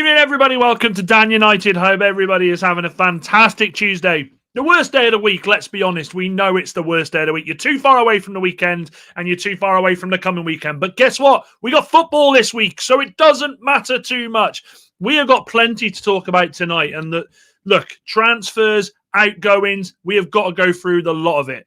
evening, everybody. Welcome to Dan United. Hope everybody is having a fantastic Tuesday. The worst day of the week, let's be honest. We know it's the worst day of the week. You're too far away from the weekend and you're too far away from the coming weekend. But guess what? We got football this week, so it doesn't matter too much. We have got plenty to talk about tonight. And look, transfers, outgoings, we have got to go through the lot of it.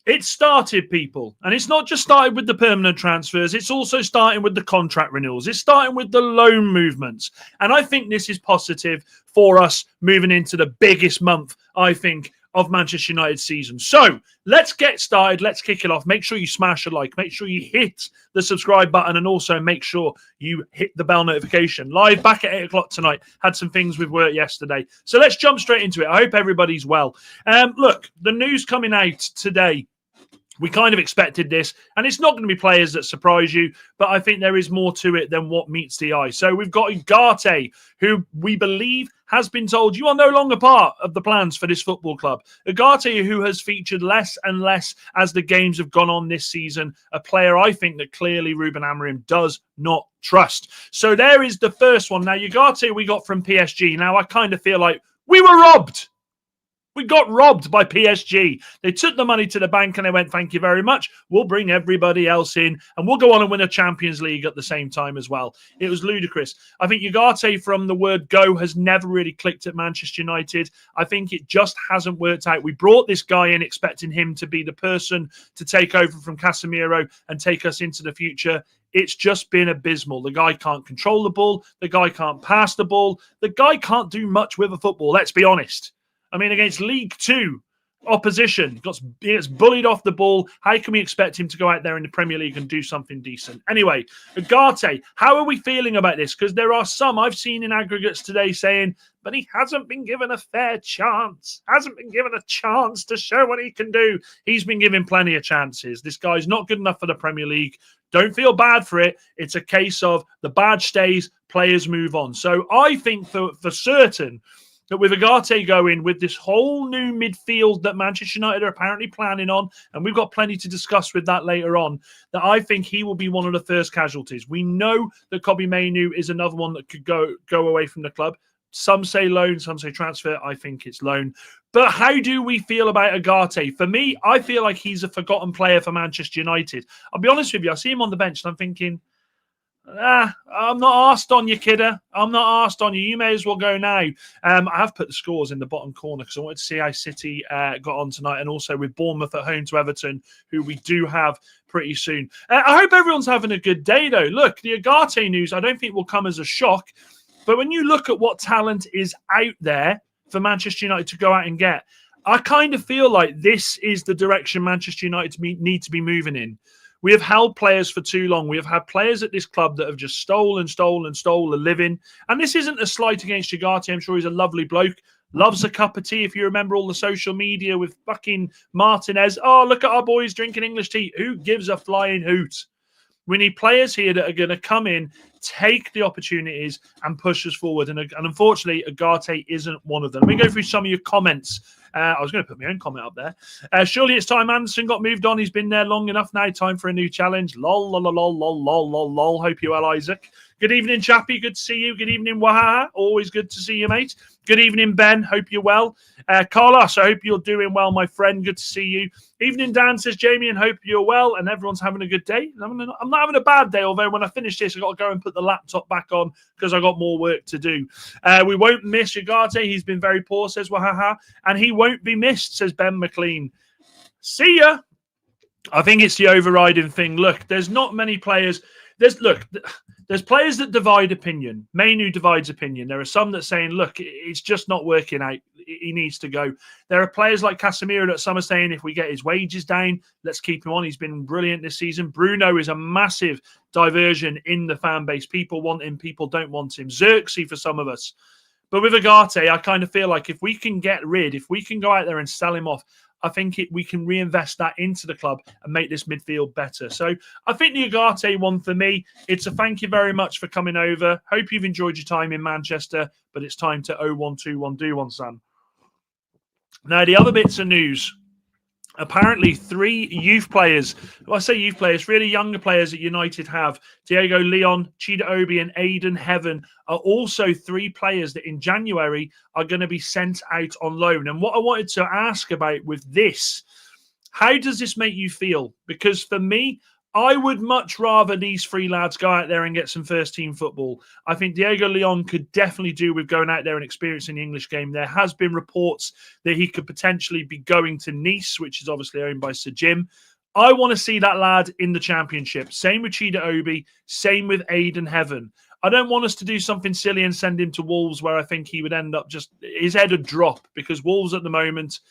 It started, people, and it's not just started with the permanent transfers. It's also starting with the contract renewals. It's starting with the loan movements. And I think this is positive for us moving into the biggest month, I think, of Manchester United's season. So let's get started. Let's kick it off. Make sure you smash a like. Make sure you hit the subscribe button and also make sure you hit the bell notification. Live back at 8 o'clock tonight. Had some things with work yesterday. So let's jump straight into it. I hope everybody's well. Look, the news coming out today. We kind of expected this, and it's not going to be players that surprise you, but I think there is more to it than what meets the eye. So we've got Ugarte, who we believe has been told you are no longer part of the plans for this football club. Ugarte, who has featured less and less as the games have gone on this season, a player I think that clearly Ruben Amorim does not trust. So there is the first one. Now, Ugarte we got from PSG. Now, I kind of feel like we were robbed. We got robbed by PSG. They took the money to the bank and they went, thank you very much. We'll bring everybody else in and we'll go on and win a Champions League at the same time as well. It was ludicrous. I think Ugarte from the word go has never really clicked at Manchester United. I think it just hasn't worked out. We brought this guy in expecting him to be the person to take over from Casemiro and take us into the future. It's just been abysmal. The guy can't control the ball. The guy can't pass the ball. The guy can't do much with a football. Let's be honest. I mean, against League Two opposition, he gets bullied off the ball. How can we expect him to go out there in the Premier League and do something decent? Anyway, Ugarte, how are we feeling about this? Because there are some I've seen in aggregates today saying, but he hasn't been given a fair chance. Hasn't been given a chance to show what he can do. He's been given plenty of chances. This guy's not good enough for the Premier League. Don't feel bad for it. It's a case of the badge stays, players move on. So I think for certain that with Ugarte going with this whole new midfield that Manchester United are apparently planning on, and we've got plenty to discuss with that later on, that I think he will be one of the first casualties. We know that Mainoo is another one that could go away from the club. Some say loan, some say transfer. I think it's loan. But how do we feel about Ugarte? For me, I feel like he's a forgotten player for Manchester United. I'll be honest with you. I see him on the bench and I'm thinking, I'm not asked on you, kidder. I'm not asked on you. You may as well go now. I have put the scores in the bottom corner because I wanted to see how City got on tonight, and also with Bournemouth at home to Everton, who we do have pretty soon. I hope everyone's having a good day, though. Look, the Ugarte news I don't think will come as a shock, but when you look at what talent is out there for Manchester United to go out and get, I kind of feel like this is the direction Manchester United need to be moving in. We have held players for too long. We have had players at this club that have just stole a living. And this isn't a slight against Ugarte. I'm sure he's a lovely bloke. Loves a cup of tea. If you remember all the social media with fucking Martinez. Oh, look at our boys drinking English tea. Who gives a flying hoot? We need players here that are going to come in, take the opportunities and push us forward. And unfortunately, Ugarte isn't one of them. Let me go through some of your comments. I was going to put my own comment up there. Surely it's time Anderson got moved on. He's been there long enough now. Time for a new challenge. Lol, lol, lol, lol, lol, lol, lol. Hope you well, Isaac. Good evening, Chappie. Good to see you. Good evening, Wahaha. Always good to see you, mate. Good evening, Ben. Hope you're well. Carlos, I hope you're doing well, my friend. Good to see you. Evening, Dan, says Jamie, and hope you're well and everyone's having a good day. I'm not having a bad day, although when I finish this, I've got to go and put the laptop back on because I've got more work to do. We won't miss Ugarte. He's been very poor, says Wahaha. And he won't be missed, says Ben McLean. See ya. I think it's the overriding thing. Look, there's not many players. There's players that divide opinion. Mainoo divides opinion. There are some that saying, look, it's just not working out. He needs to go. There are players like Casemiro that some are saying if we get his wages down, let's keep him on. He's been brilliant this season. Bruno is a massive diversion in the fan base. People want him. People don't want him. Xerxes for some of us. But with Ugarte, I kind of feel like if we can if we can go out there and sell him off, I think we can reinvest that into the club and make this midfield better. So I think the Ugarte one for me, it's a thank you very much for coming over. Hope you've enjoyed your time in Manchester, but it's time to 0121 do one, son. Now, the other bits of news. Apparently, 3 youth players, well, I say youth players, really younger players at United have, Diego Leon, Chida Obi, and Aidan Heaven, are also 3 players that in January are going to be sent out on loan. And what I wanted to ask about with this, how does this make you feel? Because for me, I would much rather these 3 lads go out there and get some first team football. I think Diego Leon could definitely do with going out there and experiencing the English game. There has been reports that he could potentially be going to Nice, which is obviously owned by Sir Jim. I want to see that lad in the Championship. Same with Chida Obi, same with Aidan Heaven. I don't want us to do something silly and send him to Wolves where I think he would end up just, his head would drop, because Wolves at the moment,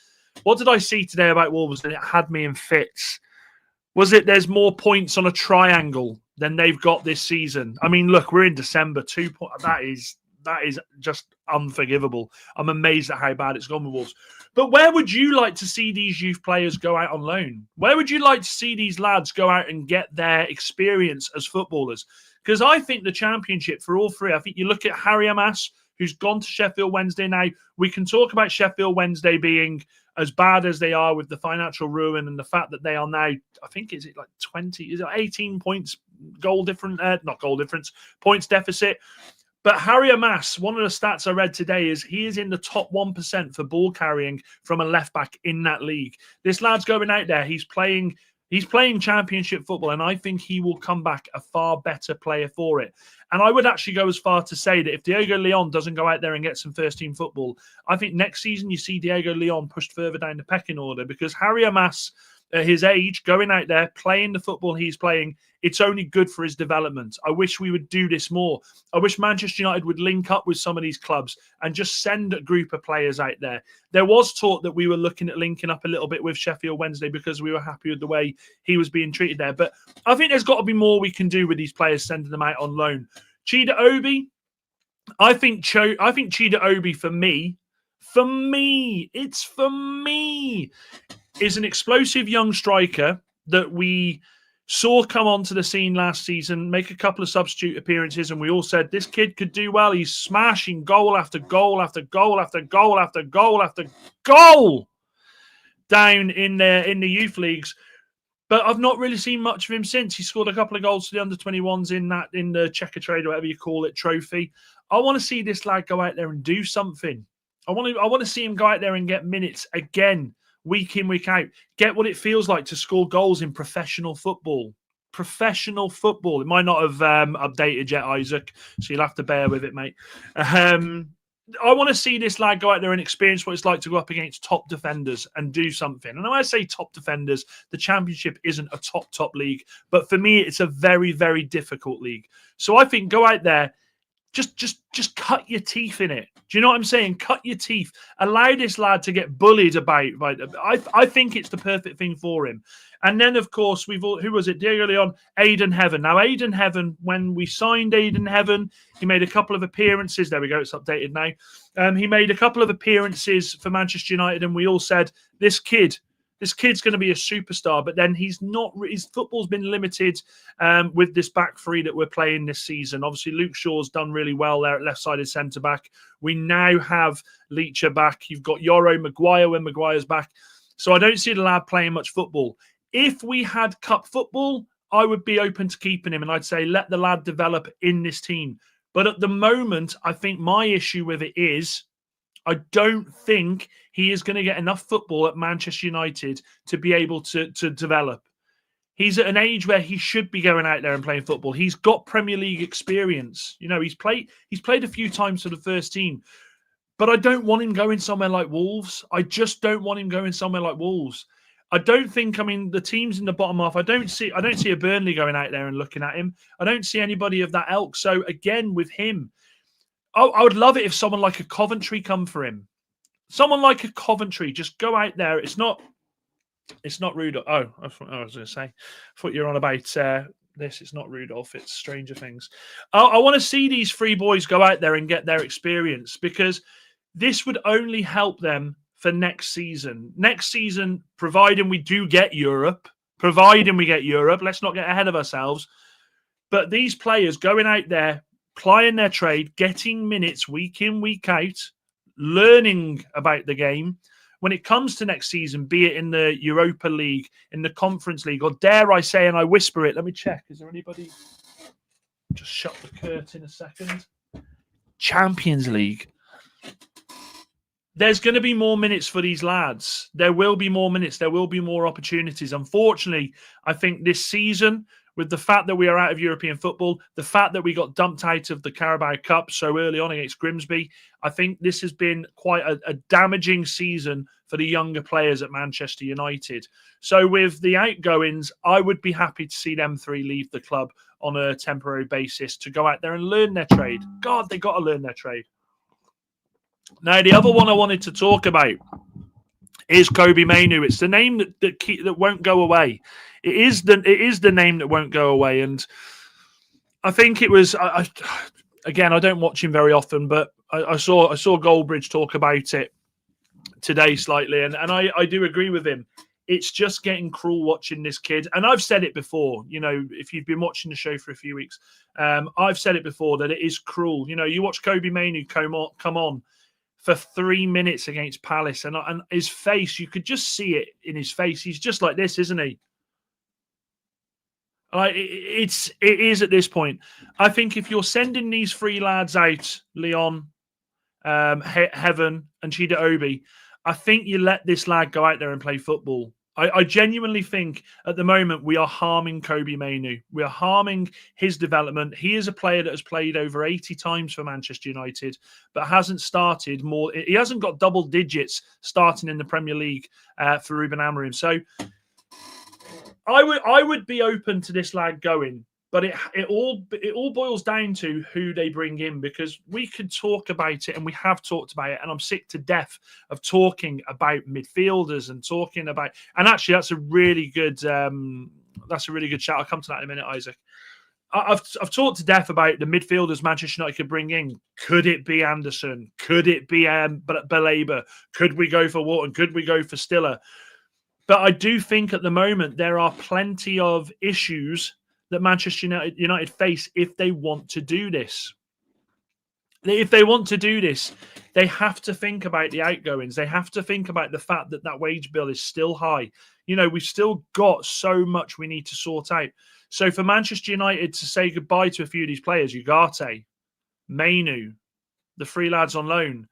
what did I see today about Wolves? And it had me in fits. Was it there's more points on a triangle than they've got this season? I mean, look, we're in December. 2 points. That is just unforgivable. I'm amazed at how bad it's gone with Wolves. But where would you like to see these youth players go out on loan? Where would you like to see these lads go out and get their experience as footballers? Because I think the Championship for all 3, I think you look at Harry Amas, who's gone to Sheffield Wednesday now. We can talk about Sheffield Wednesday being as bad as they are with the financial ruin and the fact that they are now, I think, is it like 20, is it 18 points goal difference, not goal difference, points deficit. But Harry Amas, one of the stats I read today is he is in the top 1% for ball carrying from a left back in that league. This lad's going out there. He's playing Championship football, and I think he will come back a far better player for it. And I would actually go as far to say that if Diego Leon doesn't go out there and get some first-team football, I think next season you see Diego Leon pushed further down the pecking order, because Harry Amas, at his age, going out there, playing the football he's playing, it's only good for his development. I wish we would do this more. I wish Manchester United would link up with some of these clubs and just send a group of players out there. There was talk that we were looking at linking up a little bit with Sheffield Wednesday because we were happy with the way he was being treated there. But I think there's got to be more we can do with these players, sending them out on loan. Chida Obi, I think Chida Obi, for me, is an explosive young striker that we saw come onto the scene last season, make a couple of substitute appearances, and we all said this kid could do well. He's smashing goal after goal after goal after goal after goal after goal down in the youth leagues. But I've not really seen much of him since. He scored a couple of goals for the under-21s in the Checker Trade, or whatever you call it, trophy. I want to see this lad go out there and do something. I want to see him go out there and get minutes again, week in, week out. Get what it feels like to score goals in professional football. Professional football. It might not have updated yet, Isaac, so you'll have to bear with it, mate. I want to see this lad go out there and experience what it's like to go up against top defenders and do something. And when I say top defenders, the Championship isn't a top league. But for me, it's a very, very difficult league. So I think go out there, just cut your teeth in it. Do you know what I'm saying? Cut your teeth. Allow this lad to get bullied about. Right? I think it's the perfect thing for him. And then, of course, who was it? Diego Leon, Aidan Heaven. Now, Aidan Heaven, when we signed Aidan Heaven, he made a couple of appearances. There we go. It's updated now. He made a couple of appearances for Manchester United, and we all said, this kid's going to be a superstar. But then he's not. His football's been limited with this back three that we're playing this season. Obviously, Luke Shaw's done really well there at left-sided centre-back. We now have Leacher back. You've got Yoro Maguire when Maguire's back. So I don't see the lad playing much football. If we had cup football, I would be open to keeping him, and I'd say let the lad develop in this team. But at the moment, I think my issue with it is I don't think he is going to get enough football at Manchester United to be able to develop. He's at an age where he should be going out there and playing football. He's got Premier League experience. You know, he's played a few times for the first team. But I don't want him going somewhere like Wolves. I just don't want him going somewhere like Wolves. I don't think, I mean, the teams in the bottom half, I don't see a Burnley going out there and looking at him. I don't see anybody of that ilk. So again, with him, I would love it if someone like a Coventry come for him. Someone like a Coventry, just go out there. It's not Rudolph. Oh, that's what I was going to say. I thought you were on about this. It's not Rudolph. It's Stranger Things. I want to see these three boys go out there and get their experience, because this would only help them for next season. Next season, providing we get Europe, let's not get ahead of ourselves. But these players going out there, plying their trade, getting minutes week in, week out, learning about the game, when it comes to next season, be it in the Europa League, in the Conference League, or dare I say, and I whisper it, let me check. Is there anybody? Just shut the curtain a second. Champions League. There's going to be more minutes for these lads. There will be more minutes. There will be more opportunities. Unfortunately, I think this season, with the fact that we are out of European football, the fact that we got dumped out of the Carabao Cup so early on against Grimsby, I think this has been quite a damaging season for the younger players at Manchester United. So with the outgoings, I would be happy to see them three leave the club on a temporary basis to go out there and learn their trade. God, they got to learn their trade. Now, the other one I wanted to talk about is Kobbie Mainoo. It's the name that won't go away. It is the name that won't go away. And I think it was, again, I don't watch him very often, but I saw Goldbridge talk about it today slightly, and I do agree with him. It's just getting cruel watching this kid. And I've said it before, you know, if you've been watching the show for a few weeks, I've said it before that it is cruel. You know, you watch Kobbie Mainoo come on for 3 minutes against Palace, and his face, you could just see it in his face. He's just like this, isn't he? It is at this point. I think if you're sending these three lads out, Leon, Heaven, and Chida Obi, I think you let this lad go out there and play football. I genuinely think at the moment we are harming Kobbie Mainoo. We are harming his development. He is a player that has played over 80 times for Manchester United, but hasn't started more. He hasn't got double digits starting in the Premier League for Ruben Amorim. So I would be open to this lad going, but it all boils down to who they bring in, because we could talk about it, and we have talked about it, and I'm sick to death of talking about midfielders and talking about. And actually, that's a really good shout. I'll come to that in a minute, Isaac. I've talked to death about the midfielders Manchester United could bring in. Could it be Anderson? Could it be Baleba? Could we go for Wharton? Could we go for Stiller? But I do think at the moment there are plenty of issues that Manchester United face if they want to do this. If they want to do this, they have to think about the outgoings. They have to think about the fact that wage bill is still high. You know, we've still got so much we need to sort out. So for Manchester United to say goodbye to a few of these players, Ugarte, Mainoo, the three lads on loan,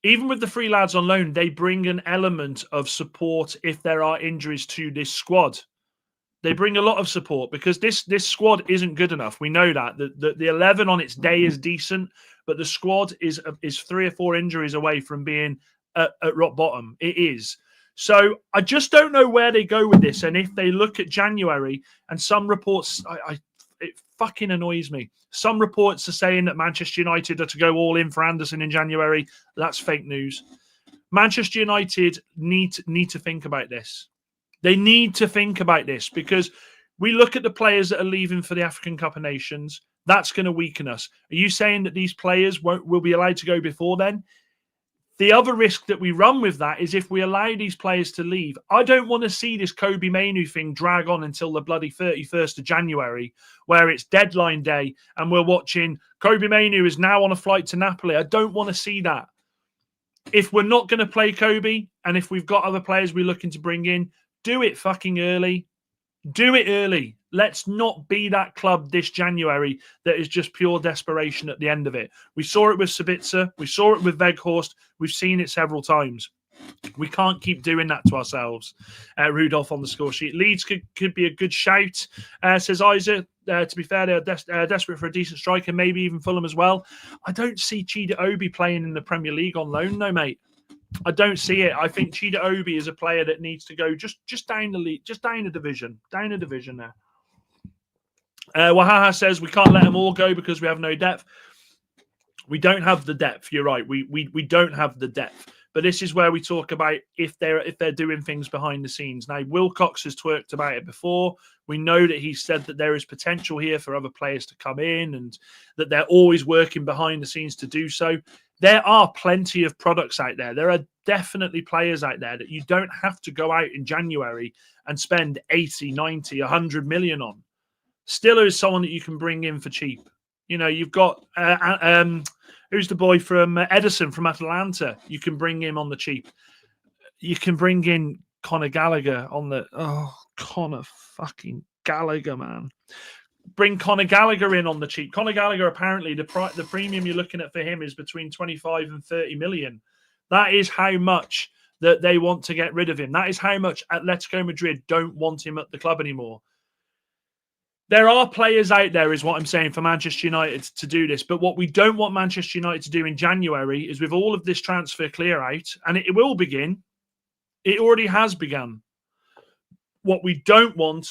even with the three lads on loan, they bring an element of support if there are injuries to this squad. They bring a lot of support because this squad isn't good enough. We know that. The 11 on its day is decent, but the squad is 3 or 4 injuries away from being at rock bottom. It is. So I just don't know where they go with this. And if they look at January, and some reports, it fucking annoys me. Some reports are saying that Manchester United are to go all in for Anderson in January. That's fake news. Manchester United need to think about this. They need to think about this, because we look at the players that are leaving for the African Cup of Nations. That's going to weaken us. Are you saying that these players will be allowed to go before then? The other risk that we run with that is if we allow these players to leave. I don't want to see this Kobbie Mainoo thing drag on until the bloody 31st of January, where it's deadline day and we're watching Kobbie Mainoo is now on a flight to Napoli. I don't want to see that. If we're not going to play Kobbie, and if we've got other players we're looking to bring in, do it fucking early. Do it early. Let's not be that club this January that is just pure desperation at the end of it. We saw it with Sabitzer. We saw it with Weghorst. We've seen it several times. We can't keep doing that to ourselves. Rudolph on the score sheet. Leeds could be a good shout, says Isaac. To be fair, they're desperate for a decent striker, maybe even Fulham as well. I don't see Chida Obi playing in the Premier League on loan, no, mate. I don't see it. I think Chida Obi is a player that needs to go just down the league, just down a division there. Wahaha says we can't let them all go because we have no depth. We don't have the depth. You're right. We don't have the depth. But this is where we talk about if they're doing things behind the scenes. Now, Wilcox has twerked about it before. We know that he said that there is potential here for other players to come in and that they're always working behind the scenes to do so. There are plenty of products out there. There are definitely players out there that you don't have to go out in January and spend 80, 90, 100 million on. Stiller is someone that you can bring in for cheap. You know, you've got who's the boy from Edison from Atalanta? You can bring him on the cheap. You can bring in Conor Gallagher on the... Oh, Conor fucking Gallagher, man. Bring Conor Gallagher in on the cheap. Conor Gallagher, apparently, the premium you're looking at for him is between 25 and 30 million. That is how much that they want to get rid of him. That is how much Atletico Madrid don't want him at the club anymore. There are players out there, is what I'm saying, for Manchester United to do this. But what we don't want Manchester United to do in January is, with all of this transfer clear out, and it will begin, it already has begun. What we don't want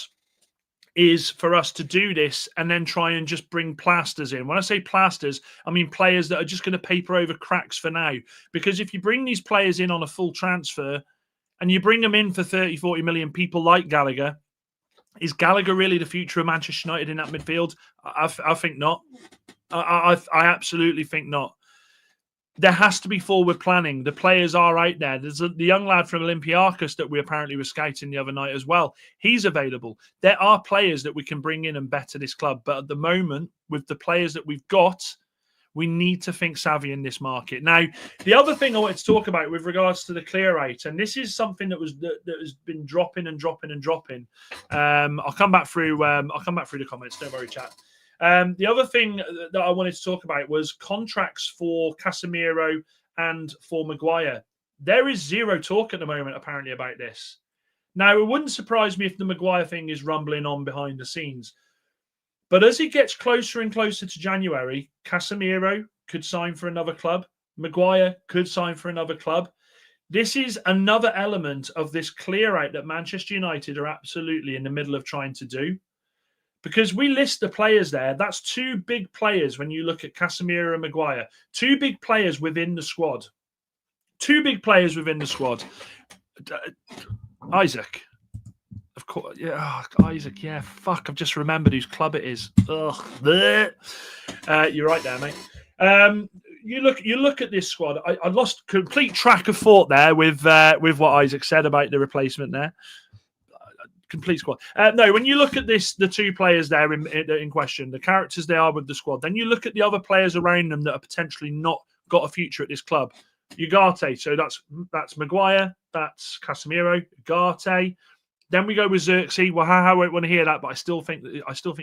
is for us to do this and then try and just bring plasters in. When I say plasters, I mean players that are just going to paper over cracks for now. Because if you bring these players in on a full transfer and you bring them in for 30, 40 million, people like Gallagher, is Gallagher really the future of Manchester United in that midfield? I think not. I absolutely think not. There has to be forward planning. The players are out there. There's the young lad from Olympiacos that we apparently were scouting the other night as well. He's available. There are players that we can bring in and better this club. But at the moment, with the players that we've got, we need to think savvy in this market. Now, the other thing I wanted to talk about with regards to the clear out, and this is something that has been dropping and dropping and dropping. I'll come back through. I'll come back through the comments. Don't worry, chat. The other thing that I wanted to talk about was contracts for Casemiro and for Maguire. There is zero talk at the moment, apparently, about this. Now, it wouldn't surprise me if the Maguire thing is rumbling on behind the scenes. But as it gets closer and closer to January, Casemiro could sign for another club. Maguire could sign for another club. This is another element of this clear out that Manchester United are absolutely in the middle of trying to do. Because we list the players there, that's two big players when you look at Casemiro and Maguire. Two big players within the squad. Two big players within the squad. Isaac. Of course, yeah, Isaac, yeah, fuck, I've just remembered whose club it is. Ugh. You're right there, mate. You look at this squad. I lost complete track of thought there with what Isaac said about the replacement there. Complete squad. No, when you look at the two players there in question, the characters they are with the squad, then you look at the other players around them that are potentially not got a future at this club. Ugarte, so that's Maguire, that's Casemiro, Ugarte. Then we go with Xerxes. Well, I won't want to hear that, but I still think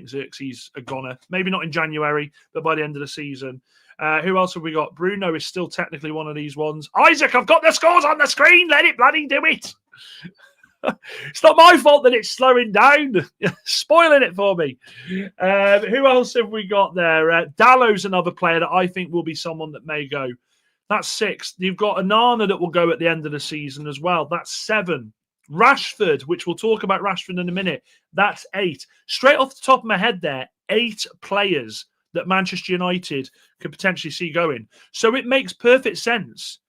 Xerxes a goner. Maybe not in January, but by the end of the season. Who else have we got? Bruno is still technically one of these ones. Isaac, I've got the scores on the screen. Let it bloody do it. It's not my fault that it's slowing down. Spoiling it for me. Who else have we got there? Dallow's another player that I think will be someone that may go. That's 6. You've got Anana that will go at the end of the season as well. That's 7. Rashford, which we'll talk about Rashford in a minute, that's 8. Straight off the top of my head there, 8 players that Manchester United could potentially see going. So it makes perfect sense.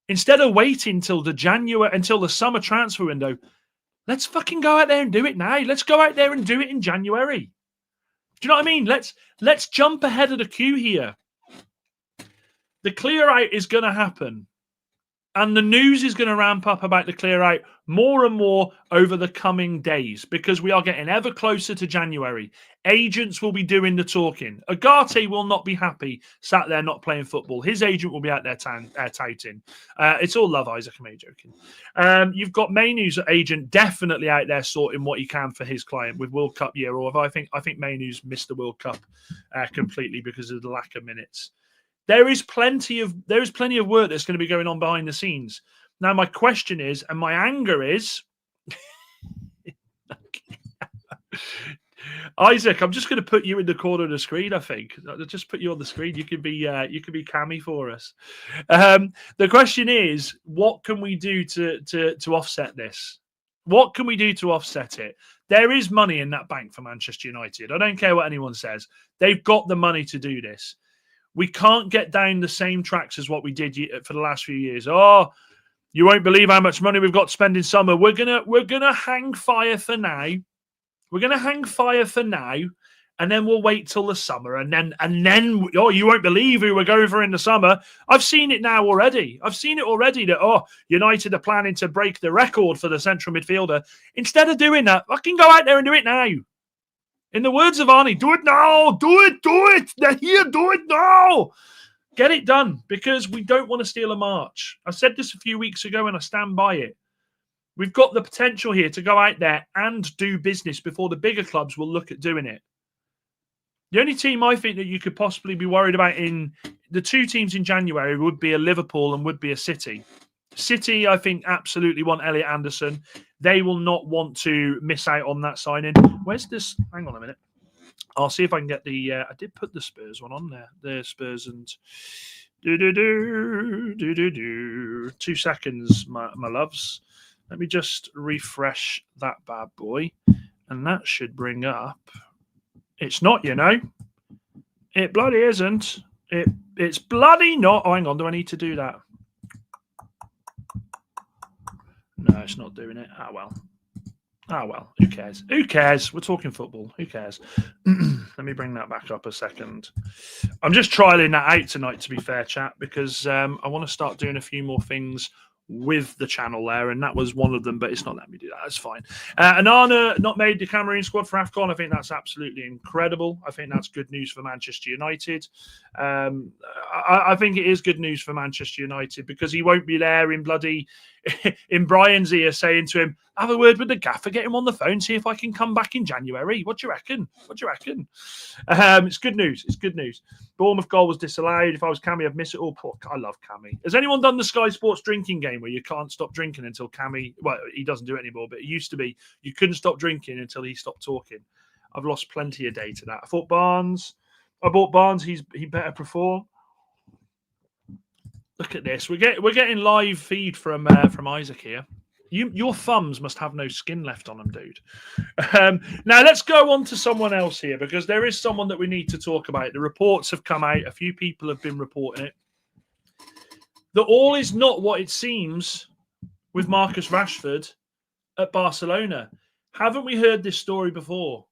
Instead of waiting till the summer transfer window, let's fucking go out there and do it now. Let's go out there and do it in January. Do you know what I mean? Let's jump ahead of the queue here. The clear out is going to happen. And the news is going to ramp up about the clear out more and more over the coming days because we are getting ever closer to January. Agents will be doing the talking. Ugarte will not be happy sat there not playing football. His agent will be out there touting. It's all love, Isaac. I'm joking. You've got Mainoo's agent definitely out there sorting what he can for his client with World Cup year. Or I think Mainoo's missed the World Cup completely because of the lack of minutes. There is plenty of work that's going to be going on behind the scenes. Now, my question is, and my anger is, Isaac, I'm just going to put you in the corner of the screen. I think I'll just put you on the screen. You could be Cammy for us. The question is, what can we do to offset this? What can we do to offset it? There is money in that bank for Manchester United. I don't care what anyone says. They've got the money to do this. We can't get down the same tracks as what we did for the last few years. Oh, you won't believe how much money we've got to spend in summer. We're gonna hang fire for now. We're gonna hang fire for now, and then we'll wait till the summer, and then oh, you won't believe who we're going for in the summer. I've seen it now already. I've seen it already that United are planning to break the record for the central midfielder. Instead of doing that, fucking go out there and do it now. In the words of Arnie, do it now, do it, they're here, do it now. Get it done, because we don't want to steal a march. I said this a few weeks ago and I stand by it. We've got the potential here to go out there and do business before the bigger clubs will look at doing it. The only team I think that you could possibly be worried about in the two teams in January would be a Liverpool and would be a City. City, I think, absolutely want Elliot Anderson. They will not want to miss out on that signing. Where's this? Hang on a minute. I'll see if I can get the... I did put the Spurs one on there. The Spurs and... 2 seconds, my loves. Let me just refresh that bad boy. And that should bring up... It's not, you know. It bloody isn't. It's bloody not. Oh, hang on. Do I need to do that? No, it's not doing it. Ah, well. Ah, well. Who cares? Who cares? We're talking football. Who cares? Let me bring that back up a second. I'm just trialing that out tonight, to be fair, chat, because I want to start doing a few more things with the channel there, and that was one of them, but it's not letting me do that. That's fine. Anana not made the Cameroon squad for AFCON. I think that's absolutely incredible. I think that's good news for Manchester United. I think it is good news for Manchester United, because he won't be there in bloody in Brian's ear saying to him, have a word with the gaffer, get him on the phone, see if I can come back in January. What do you reckon? What do you reckon? It's good news. It's good news. Bournemouth goal was disallowed. If I was Cammy, I'd miss it all. I love Cammy. Has anyone done the Sky Sports drinking game where you can't stop drinking until Cammy... Well, he doesn't do it anymore, but it used to be you couldn't stop drinking until he stopped talking. I've lost plenty of day to that. I bought Barnes. He better perform. Look at this. We're getting live feed from Isaac here. Your thumbs must have no skin left on them, dude. Now let's go on to someone else here, because there is someone that we need to talk about. The reports have come out. A few people have been reporting it. That all is not what it seems with Marcus Rashford at Barcelona. Haven't we heard this story before?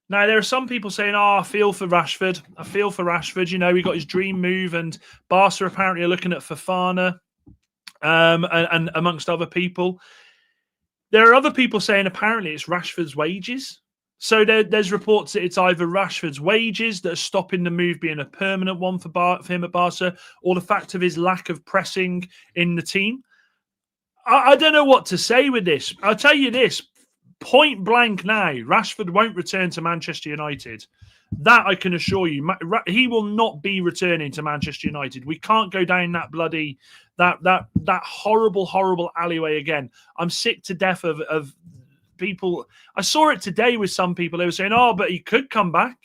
Now, there are some people saying, I feel for Rashford. I feel for Rashford. You know, he got his dream move, and Barca apparently are looking at Fofana and amongst other people. There are other people saying apparently it's Rashford's wages. So there's reports that it's either Rashford's wages that are stopping the move being a permanent one for him at Barca, or the fact of his lack of pressing in the team. I don't know what to say with this. I'll tell you this. Point blank now, Rashford won't return to Manchester United. That I can assure you. He will not be returning to Manchester United. We can't go down that bloody, that horrible alleyway again. I'm sick to death of people. I saw it today with some people. They were saying, oh, but he could come back.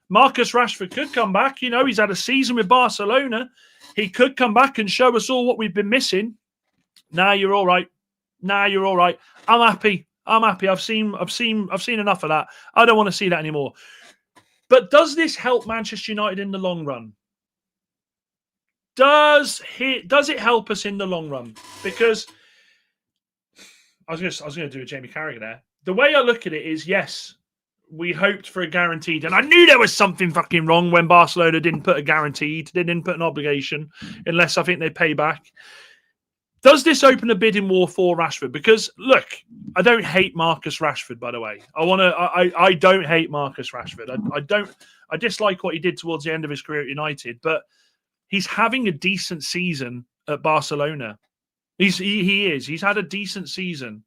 Marcus Rashford could come back. You know, he's had a season with Barcelona. He could come back and show us all what we've been missing. Nah, you're all right. Nah, you're all right. I'm happy. I'm happy. I've seen enough of that. I don't want to see that anymore. But does this help Manchester United in the long run? Does it help us in the long run? Because I was going to do a Jamie Carragher there. The way I look at it is, yes, we hoped for a guaranteed, and I knew there was something fucking wrong when Barcelona didn't put a guaranteed. They didn't put an obligation, unless I think they pay back. Does this open a bidding war for Rashford? Because look, I don't hate Marcus Rashford, by the way. I don't hate Marcus Rashford. I dislike what he did towards the end of his career at United, but he's having a decent season at Barcelona. He is. He's had a decent season.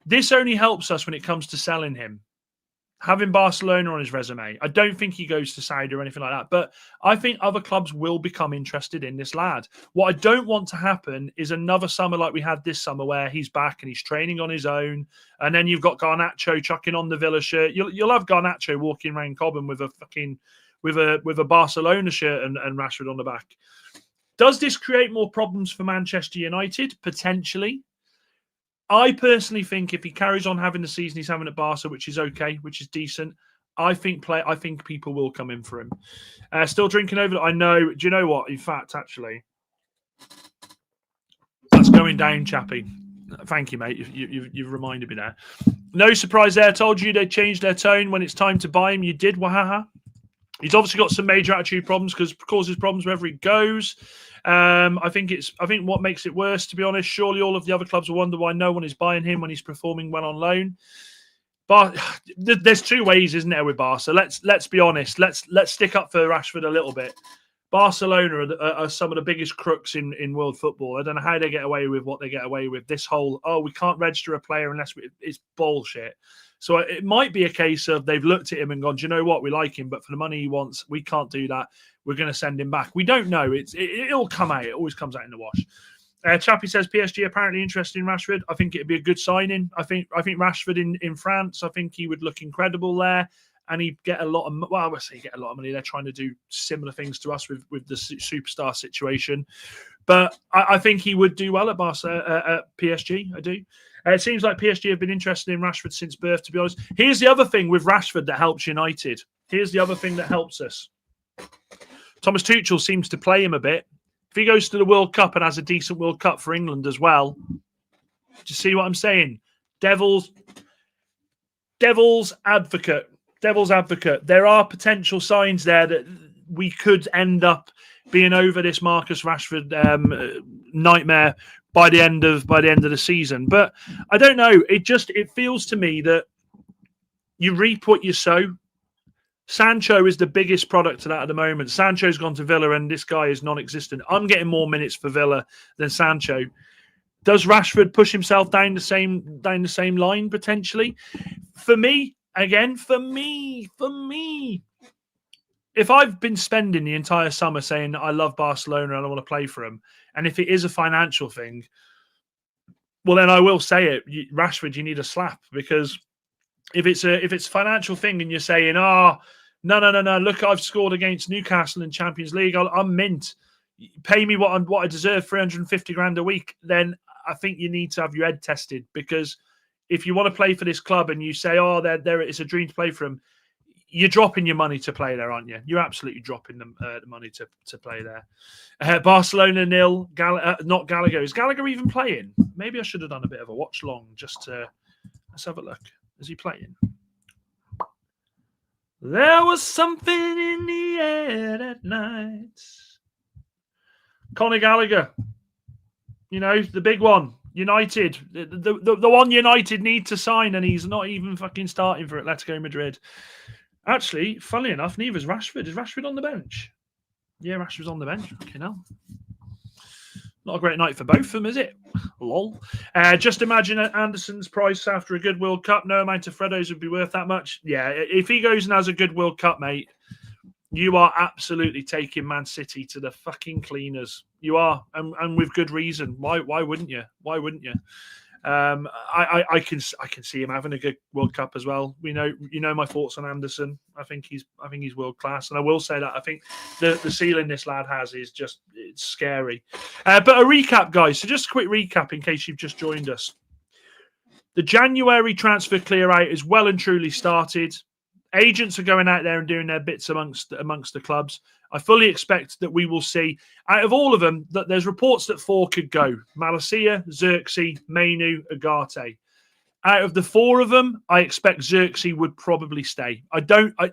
This only helps us when it comes to selling him. Having Barcelona on his resume. I don't think he goes to Saudi or anything like that. But I think other clubs will become interested in this lad. What I don't want to happen is another summer like we had this summer where he's back and he's training on his own. And then you've got Garnacho chucking on the Villa shirt. You'll have Garnacho walking around Cobham with a Barcelona shirt and Rashford on the back. Does this create more problems for Manchester United? Potentially. I personally think if he carries on having the season he's having at Barca, which is okay, which is decent, I think people will come in for him. Still drinking over. I know. Do you know what? In fact, actually, that's going down, chappy. Thank you, mate. You've reminded me there. No surprise there. I told you they changed their tone when it's time to buy him. You did, wahaha. He's obviously got some major attitude problems because causes problems wherever he goes. I think what makes it worse, to be honest, surely all of the other clubs will wonder why no one is buying him when he's performing well on loan. But there's two ways, isn't there, with Barca? Let's be honest. Let's stick up for Rashford a little bit. Barcelona are some of the biggest crooks in world football. I don't know how they get away with what they get away with. This whole, we can't register a player unless it's bullshit. So it might be a case of they've looked at him and gone, do you know what? We like him, but for the money he wants, we can't do that. We're going to send him back. We don't know. It'll come out. It always comes out in the wash. Chappie says PSG apparently interested in Rashford. I think it'd be a good signing. I think Rashford in France, I think he would look incredible there. And he'd get a lot of, well, I say get a lot of money. They're trying to do similar things to us with the superstar situation. But I think he would do well at PSG. I do. It seems like PSG have been interested in Rashford since birth, to be honest. Here's the other thing with Rashford that helps United. Here's the other thing that helps us. Thomas Tuchel seems to play him a bit. If he goes to the World Cup and has a decent World Cup for England as well, do you see what I'm saying? Devil's advocate. Devil's advocate. There are potential signs there that we could end up being over this Marcus Rashford nightmare by the end of the season. But I don't know. It feels to me that you reap what you sow. Sancho is the biggest product of that at the moment. Sancho's gone to Villa, and this guy is non-existent. I'm getting more minutes for Villa than Sancho. Does Rashford push himself down the same line potentially? For me. Again, for me, if I've been spending the entire summer saying I love Barcelona and I want to play for them, and if it is a financial thing, well, then I will say it. Rashford, you need a slap, because if it's a financial thing and you're saying, no, look, I've scored against Newcastle in Champions League, I'm mint. Pay me what I deserve, 350 grand a week. Then I think you need to have your head tested, because if you want to play for this club and you say, it's a dream to play for them, you're dropping your money to play there, aren't you? You're absolutely dropping the money to play there. Barcelona 0, not Gallagher. Is Gallagher even playing? Maybe I should have done a bit of a watch long just to... Let's have a look. Is he playing? There was something in the air that night. Conor Gallagher. The big one. United, the one United need to sign, and he's not even fucking starting for Atletico Madrid. Actually, funnily enough, neither is Rashford. Is Rashford on the bench? Yeah, Rashford's on the bench. Okay, now. Not a great night for both of them, is it? Lol. Just imagine Anderson's price after a good World Cup. No amount of Freddo's would be worth that much. Yeah, if he goes and has a good World Cup, mate, you are absolutely taking Man City to the fucking cleaners. You are, and with good reason. Why wouldn't you? Why wouldn't you? I can see him having a good World Cup as well. My thoughts on Anderson. I think he's world class, and I will say that I think the ceiling this lad has is it's scary. But a recap, guys. So just a quick recap in case you've just joined us. The January transfer clear out is well and truly started. Agents are going out there and doing their bits amongst the clubs. I fully expect that we will see, out of all of them, that there's reports that 4 could go. Malacia, Xerxes, Mainoo, Ugarte. Out of the 4 of them, I expect Xerxes would probably stay. I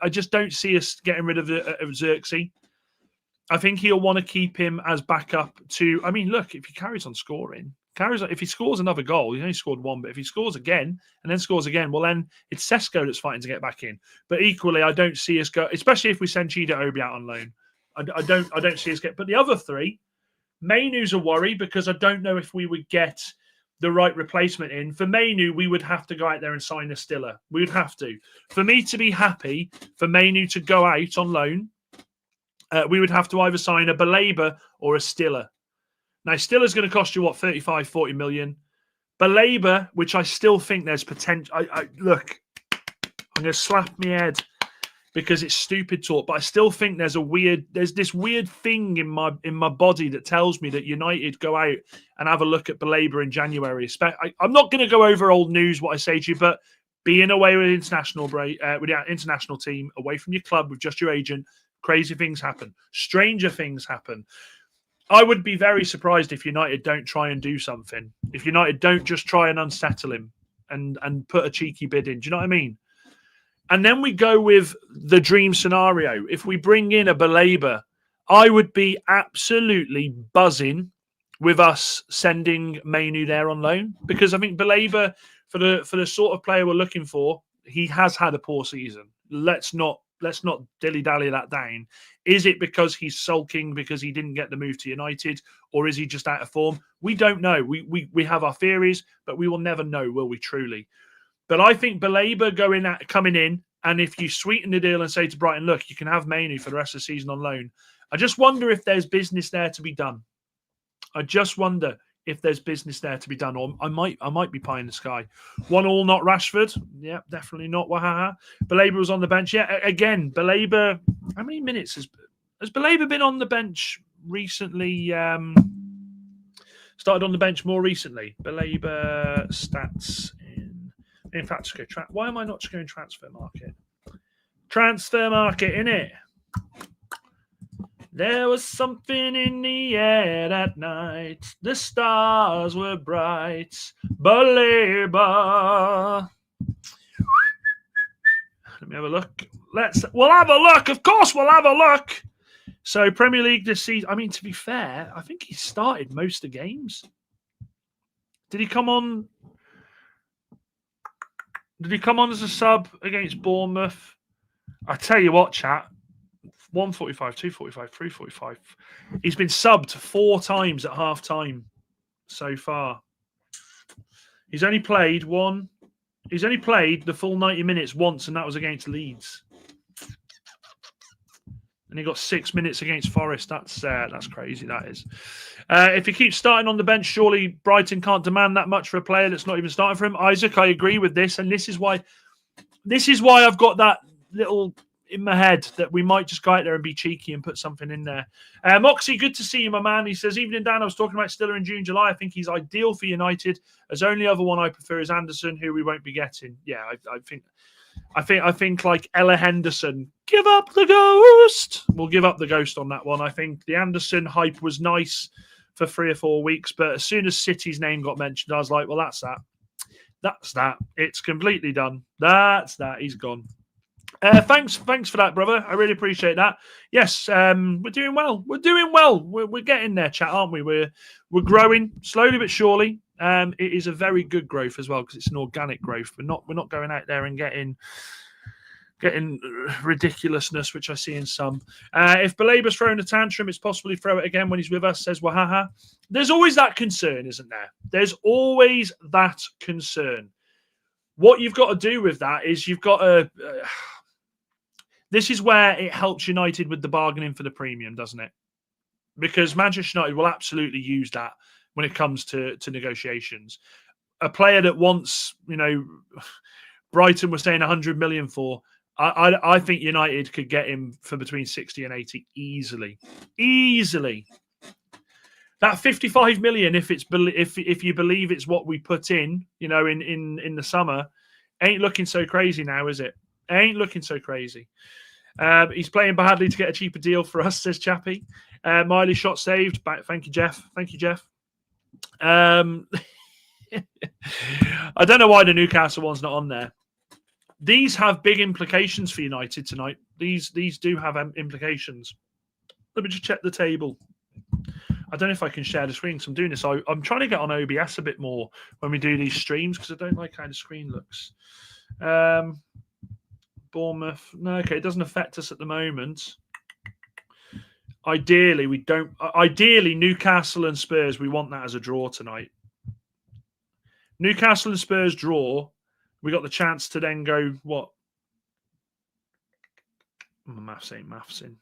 just don't see us getting rid of Xerxes. I think he'll want to keep him as backup to... I mean, look, if he carries on scoring... If he scores another goal, he's only scored 1, but if he scores again and then scores again, well, then it's Sesko that's fighting to get back in. But equally, I don't see us go, especially if we send Chida Obi out on loan. I don't see us get. But the other 3, Mainoo's a worry, because I don't know if we would get the right replacement in. For Mainoo, we would have to go out there and sign a Stiller. We would have to. For me to be happy for Mainoo to go out on loan, we would have to either sign a Baleba or a Stiller. Now, Stiller's going to cost you, 35, 40 million. Baleba, which I still think there's potential. Look, I'm going to slap my head because it's stupid talk, but I still think there's this weird thing in my body that tells me that United go out and have a look at Baleba in January. I'm not going to go over old news, what I say to you, but being away with international break, with the international team, away from your club with just your agent, crazy things happen. Stranger things happen. I would be very surprised if United don't try and do something. If United don't just try and unsettle him and put a cheeky bid in. Do you know what I mean? And then we go with the dream scenario. If we bring in a Baleba, I would be absolutely buzzing with us sending Mainoo there on loan, because I think Baleba, for the sort of player we're looking for, he has had a poor season. Let's not let's not dilly-dally that down. Is it because he's sulking because he didn't get the move to United, or is he just out of form? We don't know. We have our theories, but we will never know, will we, truly? But I think Baleba coming in, and if you sweeten the deal and say to Brighton, look, you can have Mainoo for the rest of the season on loan, I just wonder if there's business there to be done. I just wonder if there's business there to be done, or I might be pie in the sky. 1-1, not Rashford. Yeah, definitely not. Wahaha. Baleba was on the bench. Yeah, again, Baleba. How many minutes has Baleba been on the bench recently? Started on the bench more recently. Baleba stats in fact, why am I not just going transfer market? Transfer market, innit? There was something in the air that night. The stars were bright. Baleba. Let me have a look. We'll have a look. Of course, we'll have a look. So, Premier League this season. I mean, to be fair, I think he started most of the games. Did he come on? Did he come on as a sub against Bournemouth? I tell you what, chat. 1:45, 2:45, 3:45. He's been subbed 4 times at half time so far. He's only played the full 90 minutes once, and that was against Leeds. And he got 6 minutes against Forest. That's crazy, that is. If he keeps starting on the bench, surely Brighton can't demand that much for a player that's not even starting for him. Isaac, I agree with this, and this is why I've got that little in my head that we might just go out there and be cheeky and put something in there. Moxie, good to see you, my man. He says, evening, Dan. I was talking about Stiller in June, July. I think he's ideal for United. As only other one I prefer is Anderson, who we won't be getting. Yeah, I think like Ella Henderson, give up the ghost. We'll give up the ghost on that one. I think the Anderson hype was nice for 3 or 4 weeks, but as soon as City's name got mentioned, I was like, well, that's that. That's that. It's completely done. That's that. He's gone. Thanks for that, brother. I really appreciate that. Yes, we're doing well. We're getting there, chat, aren't we? We're growing slowly but surely. It is a very good growth as well because it's an organic growth. We're not going out there and getting ridiculousness, which I see in some. If Baleba's throwing a tantrum, it's possibly throw it again when he's with us, says Wahaha. There's always that concern, isn't there? There's always that concern. What you've got to do with that is you've got to... this is where it helps United with the bargaining for the premium, doesn't it? Because Manchester United will absolutely use that when it comes to negotiations. A player that wants, Brighton was saying 100 million for, I think United could get him for between 60 and 80 easily. Easily. That 55 million, if you believe it's what we put in, in the summer, ain't looking so crazy now, is it? Ain't looking so crazy. He's playing badly to get a cheaper deal for us, says Chappie. Miley shot saved. Thank you, Jeff. I don't know why the Newcastle one's not on there. These have big implications for United tonight. These do have implications. Let me just check the table. I don't know if I can share the screen because I'm doing this. I'm trying to get on OBS a bit more when we do these streams because I don't like how the screen looks. Bournemouth. No, okay, it doesn't affect us at the moment. Ideally, we don't. Ideally, Newcastle and Spurs, we want that as a draw tonight. Newcastle and Spurs draw. We got the chance to then go, what? Maths ain't maths in.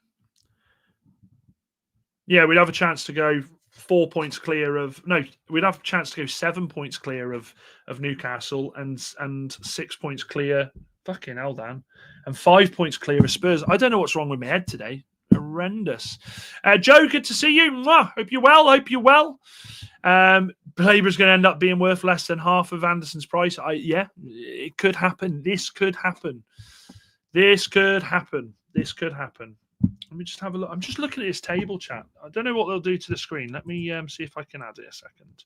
Yeah, we'd have a chance to go 4 points clear of... No, we'd have a chance to go 7 points clear of Newcastle and 6 points clear... Fucking hell, Dan. And 5 points clear of Spurs. I don't know what's wrong with my head today. Horrendous. Joe, good to see you. Mwah. Hope you're well. Baleba's going to end up being worth less than half of Anderson's price. Yeah, it could happen. This could happen. Let me just have a look. I'm just looking at his table, chat. I don't know what they'll do to the screen. Let me see if I can add it a second.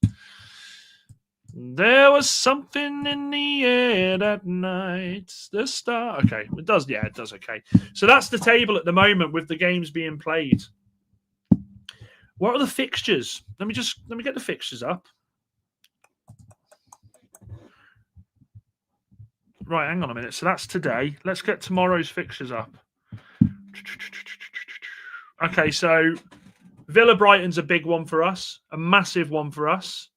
There was something in the air that night. The star. Okay, it does. Yeah, it does. Okay, so that's the table at the moment with the games being played. What are the fixtures? Let me get the fixtures up. Right, hang on a minute. So that's today. Let's get tomorrow's fixtures up. Okay, so Villa Brighton's a big one for us, a massive one for us.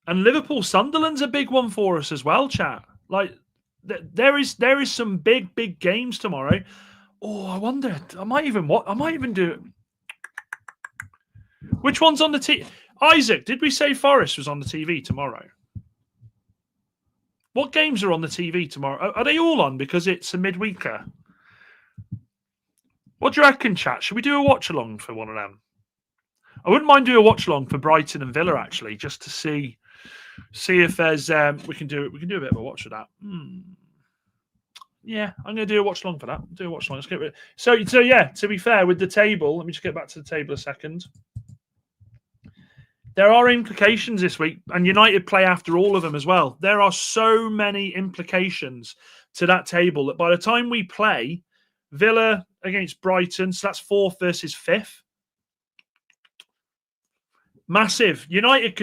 And Liverpool Sunderland's a big one for us as well, chat. Like there is some big games tomorrow. Oh, I wonder. I might even do it. Which one's on the TV? Isaac, did we say Forest was on the TV tomorrow? What games are on the TV tomorrow? Are they all on because it's a midweeker? What do you reckon, chat? Should we do a watch along for one of them? I wouldn't mind doing a watch along for Brighton and Villa actually, just to see if there's we can do a bit of a watch of that. Yeah, I'm going to do a watch along for that. Do a watch along. Let's get rid. So yeah. To be fair, with the table, let me just get back to the table a second. There are implications this week, and United play after all of them as well. There are so many implications to that table that by the time we play Villa against Brighton, so that's 4th versus 5th. Massive. United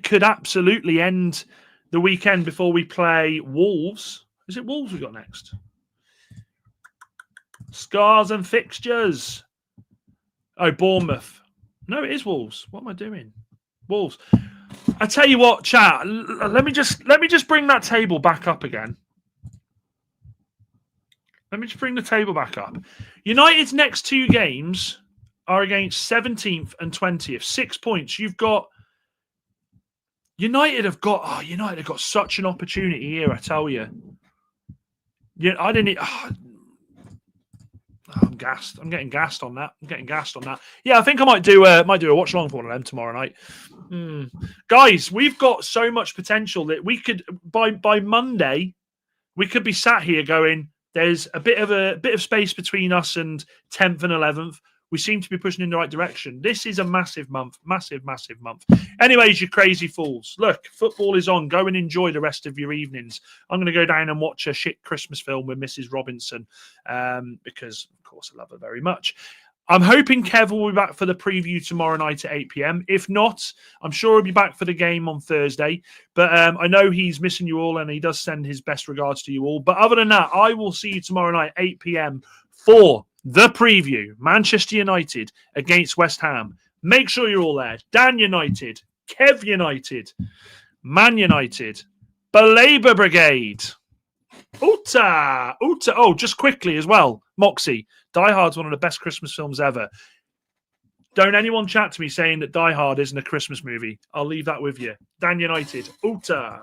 could absolutely end the weekend before we play Wolves. Is it Wolves we got next? Scars and fixtures. Oh, Bournemouth. No, it is Wolves. What am I doing? Wolves. I tell you what, chat. Let me just bring that table back up again. Let me just bring the table back up. United's next 2 games are against 17th and 20th. 6 points. You've got United have got such an opportunity here, I tell you. Yeah, I didn't. I'm gassed. I'm getting gassed on that. Yeah, I think I might do a watch along for one of them tomorrow night. Guys, we've got so much potential that we could by Monday we could be sat here going, there's a bit of space between us and 10th and 11th. We seem to be pushing in the right direction. This is a massive month. Massive month. Anyways, you crazy fools. Look, football is on. Go and enjoy the rest of your evenings. I'm going to go down and watch a shit Christmas film with Mrs. Robinson because, of course, I love her very much. I'm hoping Kev will be back for the preview tomorrow night at 8 p.m. If not, I'm sure he'll be back for the game on Thursday. But I know he's missing you all and he does send his best regards to you all. But other than that, I will see you tomorrow night, 8 p.m. for the preview, Manchester United against West Ham. Make sure you're all there. Dan United, Kev United, Man United, Belabour Brigade, Uta. Oh, just quickly as well, Moxie. Die Hard's one of the best Christmas films ever. Don't anyone chat to me saying that Die Hard isn't a Christmas movie. I'll leave that with you. Dan United, Uta.